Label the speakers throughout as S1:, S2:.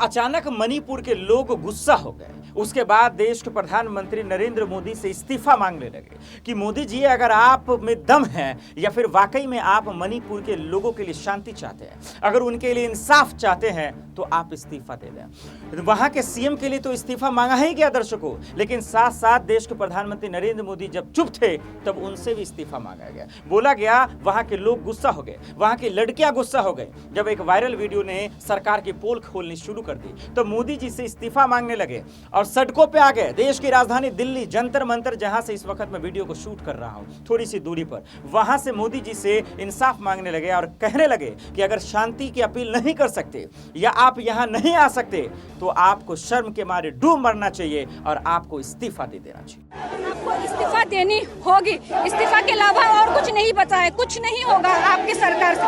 S1: अचानक मणिपुर के लोग गुस्सा हो गए। उसके बाद देश के प्रधानमंत्री नरेंद्र मोदी से इस्तीफा मांगने लगे कि मोदी जी, अगर आप में दम है या फिर वाकई में आप मणिपुर के लोगों के लिए शांति चाहते हैं, अगर उनके लिए इंसाफ चाहते हैं, तो आप इस्तीफा दे दें। वहां के सीएम के लिए तो इस्तीफा मांगा ही गया दर्शकों, लेकिन साथ साथ देश के प्रधानमंत्री नरेंद्र मोदी जब चुप थे तब उनसे भी इस्तीफा मांगा गया। बोला गया वहां के लोग गुस्सा हो गए, वहां की लड़कियां गुस्सा हो गई। जब एक वायरल वीडियो ने सरकार की पोल खोलनी शुरू कर दी तो मोदी जी से इस्तीफा मांगने लगे और सड़कों पे आ गए। देश की राजधानी दिल्ली जंतर मंतर, जहां से इस वक्त मैं वीडियो को शूट कर रहा हूं, थोड़ी सी दूरी पर, वहां से मोदी जी से इंसाफ मांगने लगे और कहने लगे कि अगर शांति की अपील नहीं कर सकते या आप यहां नहीं आ सकते तो आपको शर्म के मारे डूब मरना चाहिए और आपको इस्तीफा दे देना चाहिए।
S2: आपको इस्तीफा देनी होगी, इस्तीफा के अलावा और कुछ नहीं बचा है, कुछ नहीं होगा आपकी सरकार से,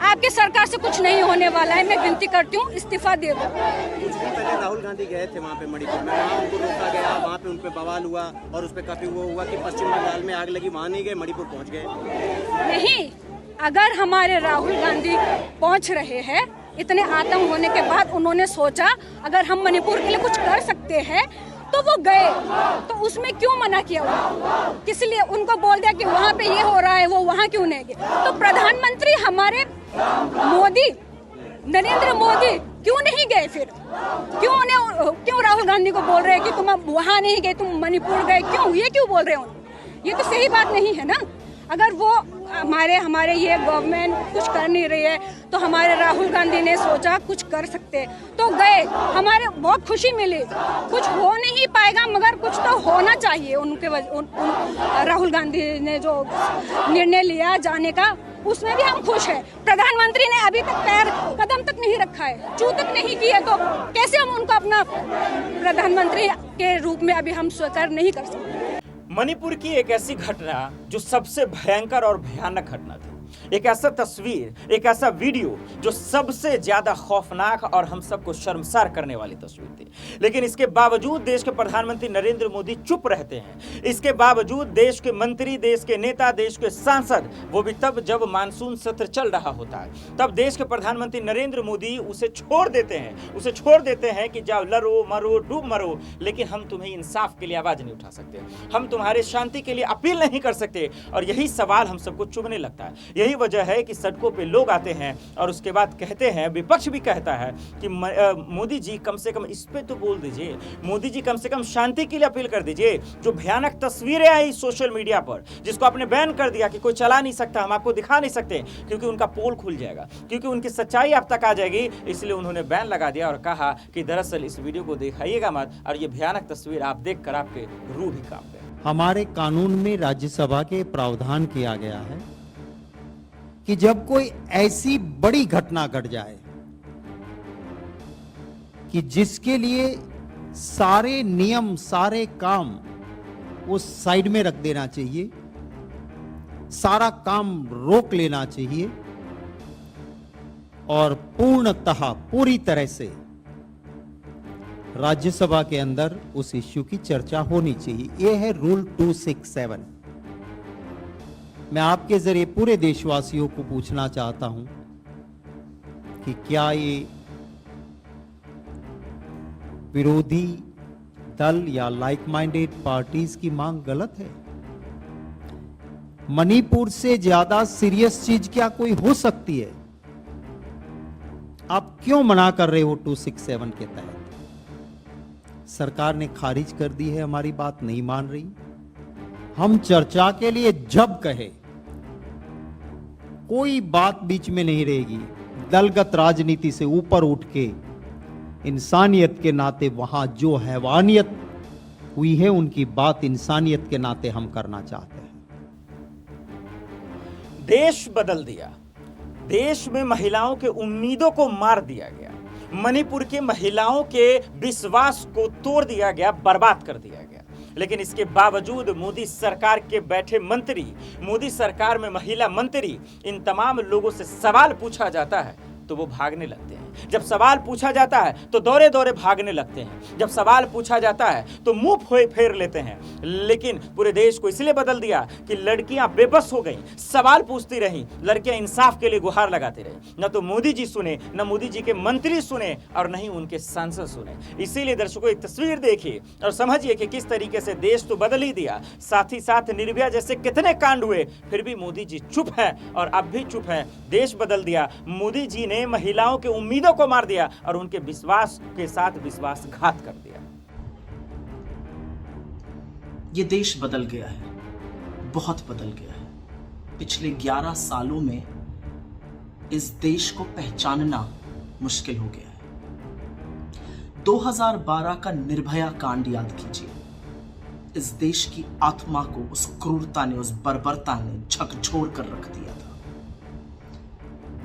S2: आपकी सरकार से कुछ नहीं होने वाला है। मैं विनती करती हूँ, इस्तीफा दे दो।
S3: कुछ दिन पहले राहुल गांधी गए थे वहाँ पे मणिपुर में, वहाँ उनको रोका गया, वहाँ पे उन पे बवाल हुआ और उस पे काफी वो हुआ कि पश्चिम बंगाल में आग लगी, वहाँ नहीं गए, मणिपुर पहुँच गए।
S2: नहीं, अगर हमारे राहुल गांधी पहुँच रहे हैं, इतने आतंक होने के बाद उन्होंने सोचा अगर हम मणिपुर के लिए कुछ कर सकते हैं तो वो गए, तो उसमें क्यों मना किया? किस लिए उनको बोल दिया कि वहाँ पे ये हो रहा है, वो वहाँ क्यों नहीं गए? तो प्रधानमंत्री हमारे मोदी, नरेंद्र मोदी क्यों नहीं गए? फिर क्यों राहुल गांधी को बोल रहे हैं कि तुम वहाँ नहीं गए, तुम मणिपुर गए? क्यों ये क्यों बोल रहे हो? ये तो सही बात नहीं है ना। अगर वो हमारे ये गवर्नमेंट कुछ कर नहीं रही है तो हमारे राहुल गांधी ने सोचा कुछ कर सकते तो गए, हमारे बहुत खुशी मिली। कुछ हो नहीं पाएगा मगर कुछ तो होना चाहिए। उनके राहुल गांधी ने जो निर्णय लिया जाने का, उसमें भी हम खुश हैं। प्रधानमंत्री ने अभी तक पैर कदम तक नहीं रखा है, चू तक नहीं किया, तो कैसे हम उनको अपना प्रधानमंत्री के रूप में अभी हम स्वीकार नहीं कर सकते।
S1: मणिपुर की एक ऐसी घटना जो सबसे भयंकर और भयानक घटना थी, एक ऐसा तस्वीर, एक ऐसा वीडियो जो सबसे ज्यादा खौफनाक और हम सबको शर्मसार करने वाली तस्वीर थी। लेकिन इसके बावजूद देश के प्रधानमंत्री नरेंद्र मोदी चुप रहते हैं। इसके बावजूद देश के मंत्री, देश के नेता, देश के सांसद, वो भी तब जब मानसून सत्र चल रहा होता है, तब देश के प्रधानमंत्री नरेंद्र मोदी उसे छोड़ देते हैं कि जाओ लड़ो मरो डूब मरो, लेकिन हम तुम्हें इंसाफ के लिए आवाज नहीं उठा सकते, हम तुम्हारे शांति के लिए अपील नहीं कर सकते। और यही सवाल हम सबको चुभने लगता है। यही वजह है कि सड़कों पे लोग आते हैं और उसके बाद कहते हैं, विपक्ष भी कहता है कि मोदी जी कम से कम इस पे तो बोल दीजिए, मोदी जी कम से कम शांति के लिए अपील कर दीजिए। जो भयानक तस्वीरें आई सोशल मीडिया पर, जिसको आपने बैन कर दिया कि कोई चला नहीं सकता, हम आपको दिखा नहीं सकते क्योंकि उनका पोल खुल जाएगा, क्योंकि उनकी सच्चाई आप तक आ जाएगी, इसलिए उन्होंने बैन लगा दिया और कहा कि दरअसल इस वीडियो को दिखाइएगा मत और ये भयानक तस्वीर आप देखकर आपके रूह ही कांप गए।
S4: हमारे कानून में राज्यसभा के प्रावधान किया गया है कि जब कोई ऐसी बड़ी घटना घट जाए कि जिसके लिए सारे नियम, सारे काम वो साइड में रख देना चाहिए, सारा काम रोक लेना चाहिए और पूर्णतः पूरी तरह से राज्यसभा के अंदर उस इश्यू की चर्चा होनी चाहिए। यह है रूल 267। मैं आपके जरिए पूरे देशवासियों को पूछना चाहता हूं कि क्या ये विरोधी दल या लाइक माइंडेड पार्टीज की मांग गलत है? मणिपुर से ज्यादा सीरियस चीज क्या कोई हो सकती है? आप क्यों मना कर रहे हो 267 के तहत? सरकार ने खारिज कर दी है, हमारी बात नहीं मान रही। हम चर्चा के लिए जब कहे, कोई बात बीच में नहीं रहेगी। दलगत राजनीति से ऊपर उठ के इंसानियत के नाते वहां जो हैवानियत हुई है उनकी बात इंसानियत के नाते हम करना चाहते हैं।
S1: देश बदल दिया, देश में महिलाओं के उम्मीदों को मार दिया गया, मणिपुर के महिलाओं के विश्वास को तोड़ दिया गया, बर्बाद कर दिया गया। लेकिन इसके बावजूद मोदी सरकार के बैठे मंत्री, मोदी सरकार में महिला मंत्री, इन तमाम लोगों से सवाल पूछा जाता है तो वो भागने लगते हैं। हैं। जब सवाल पूछा जाता है तो दौरे दौरे भागने लगते हैं। जब सवाल पूछा जाता है तो मुंह फेर लेते हैं। लेकिन पूरे देश को इसलिए बदल दिया कि लड़कियां बेबस हो गईं, सवाल पूछती रहीं, लड़कियां इंसाफ के लिए गुहार लगाती रहीं। न तो मोदी जी सुने, न मोदी जी के मंत्री सुने और न ही उनके सांसद सुने। इसीलिए दर्शकों एक तस्वीर देखिए और समझिए कि किस तरीके से देश तो बदल ही दिया, साथ ही साथ निर्भया जैसे कितने कांड हुए, फिर भी मोदी जी चुप है और अब भी चुप है। देश बदल दिया। मोदी जी ने महिलाओं की उम्मीदों को मार दिया और उनके विश्वास के साथ विश्वासघात कर दिया।
S5: ये देश बदल गया है, बहुत बदल गया है। पिछले 11 सालों में इस देश को पहचानना मुश्किल हो गया है। 2012 का निर्भया कांड याद कीजिए। इस देश की आत्मा को उस क्रूरता ने, उस बर्बरता ने झकझोर कर रख दिया था।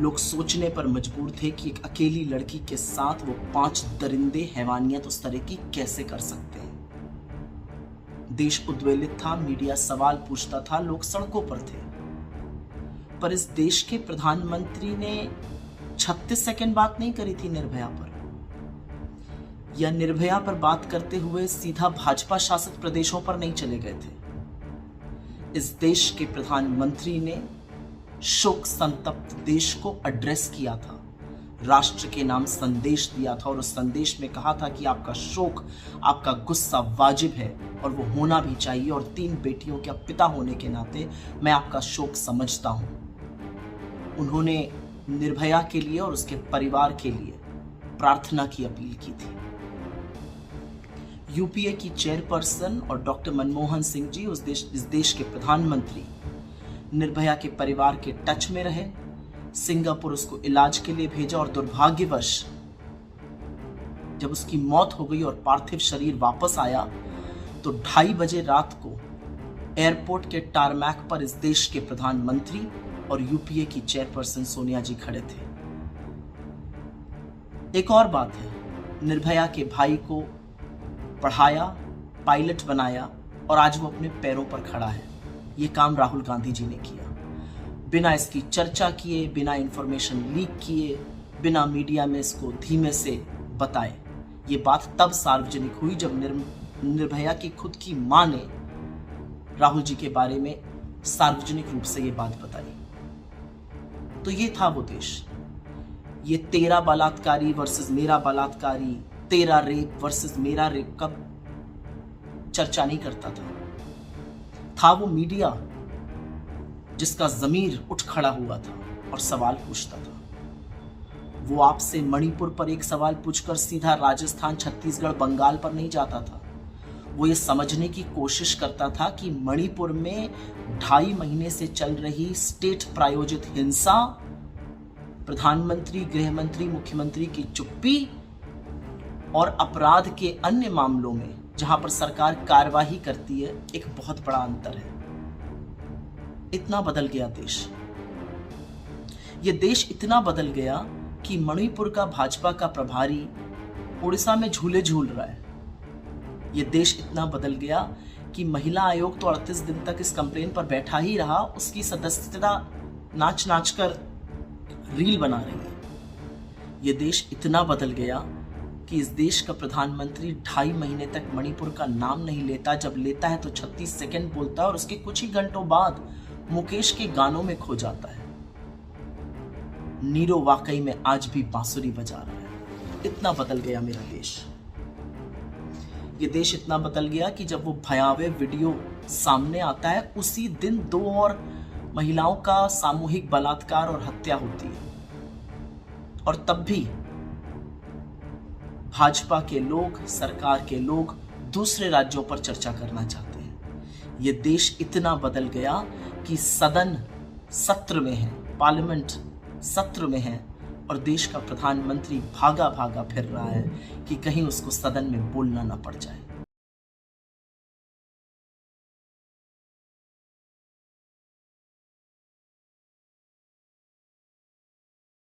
S5: लोग सोचने पर मजबूर थे कि एक अकेली लड़की के साथ वो 5 दरिंदे हैवानियत उस तरह की कैसे कर सकते हैं। देश उद्वेलित था, मीडिया सवाल पूछता था, लोग सड़कों पर थे। पर इस देश के प्रधानमंत्री ने 36 सेकंड बात नहीं करी थी निर्भया पर, या निर्भया पर बात करते हुए सीधा भाजपा शासित प्रदेशों पर नहीं चले गए थे। इस देश के प्रधानमंत्री ने शोक संतप्त देश को एड्रेस किया था, राष्ट्र के नाम संदेश दिया था और उस संदेश में कहा था कि आपका शोक, आपका गुस्सा वाजिब है और वो होना भी चाहिए, और 3 बेटियों के पिता होने के नाते मैं आपका शोक समझता हूं। उन्होंने निर्भया के लिए और उसके परिवार के लिए प्रार्थना की अपील की थी। यूपीए की चेयरपर्सन और डॉक्टर मनमोहन सिंह जी, इस देश के प्रधानमंत्री, निर्भया के परिवार के टच में रहे। सिंगापुर उसको इलाज के लिए भेजा और दुर्भाग्यवश जब उसकी मौत हो गई और पार्थिव शरीर वापस आया तो 2:30 बजे रात को एयरपोर्ट के टारमैक पर इस देश के प्रधानमंत्री और यूपीए की चेयरपर्सन सोनिया जी खड़े थे। एक और बात है, निर्भया के भाई को पढ़ाया, पायलट बनाया और आज वो अपने पैरों पर खड़ा है। ये काम राहुल गांधी जी ने किया, बिना इसकी चर्चा किए, बिना इंफॉर्मेशन लीक किए, बिना मीडिया में इसको धीमे से बताए। ये बात तब सार्वजनिक हुई जब निर्भया की खुद की मां ने राहुल जी के बारे में सार्वजनिक रूप से ये बात बताई। तो ये था वो देश। ये 13 बलात्कारी वर्सेस मेरा बलात्कारी, 13 रेप वर्सेस मेरा रेप का चर्चा नहीं करता था वो मीडिया जिसका ज़मीर उठ खड़ा हुआ था और सवाल पूछता था। वो आपसे मणिपुर पर एक सवाल पूछकर सीधा राजस्थान, छत्तीसगढ़, बंगाल पर नहीं जाता था। वो ये समझने की कोशिश करता था कि मणिपुर में 2.5 महीने से चल रही स्टेट प्रायोजित हिंसा, प्रधानमंत्री, गृहमंत्री, मुख्यमंत्री की चुप्पी और अपराध के अन्य मामलों में जहां पर सरकार कार्यवाही करती है, एक बहुत बड़ा अंतर है। इतना बदल गया देश। ये देश इतना बदल गया कि मणिपुर का भाजपा का प्रभारी उड़ीसा में झूले झूल रहा है। ये देश इतना बदल गया कि महिला आयोग तो 38 दिन तक इस कंप्लेन पर बैठा ही रहा, उसकी सदस्यता नाच नाच कर रील बना रही है। ये देश इतना बदल गया कि इस देश का प्रधानमंत्री 2.5 महीने तक मणिपुर का नाम नहीं लेता, जब लेता है तो 36 सेकंड बोलता है और उसके कुछ ही घंटों बाद मुकेश के गानों में खो जाता है। नीरो वाकई में आज भी बांसुरी बजा रहा है। इतना बदल गया मेरा देश। ये देश इतना बदल गया कि जब वो भयावह वीडियो सामने आता है, उसी दिन 2 और महिलाओं का सामूहिक बलात्कार और हत्या होती है, और तब भी भाजपा के लोग, सरकार के लोग दूसरे राज्यों पर चर्चा करना चाहते हैं। ये देश इतना बदल गया कि सदन सत्र में है, पार्लियामेंट सत्र में है और देश का प्रधानमंत्री भागा भागा फिर रहा है कि कहीं उसको सदन में बोलना ना पड़ जाए।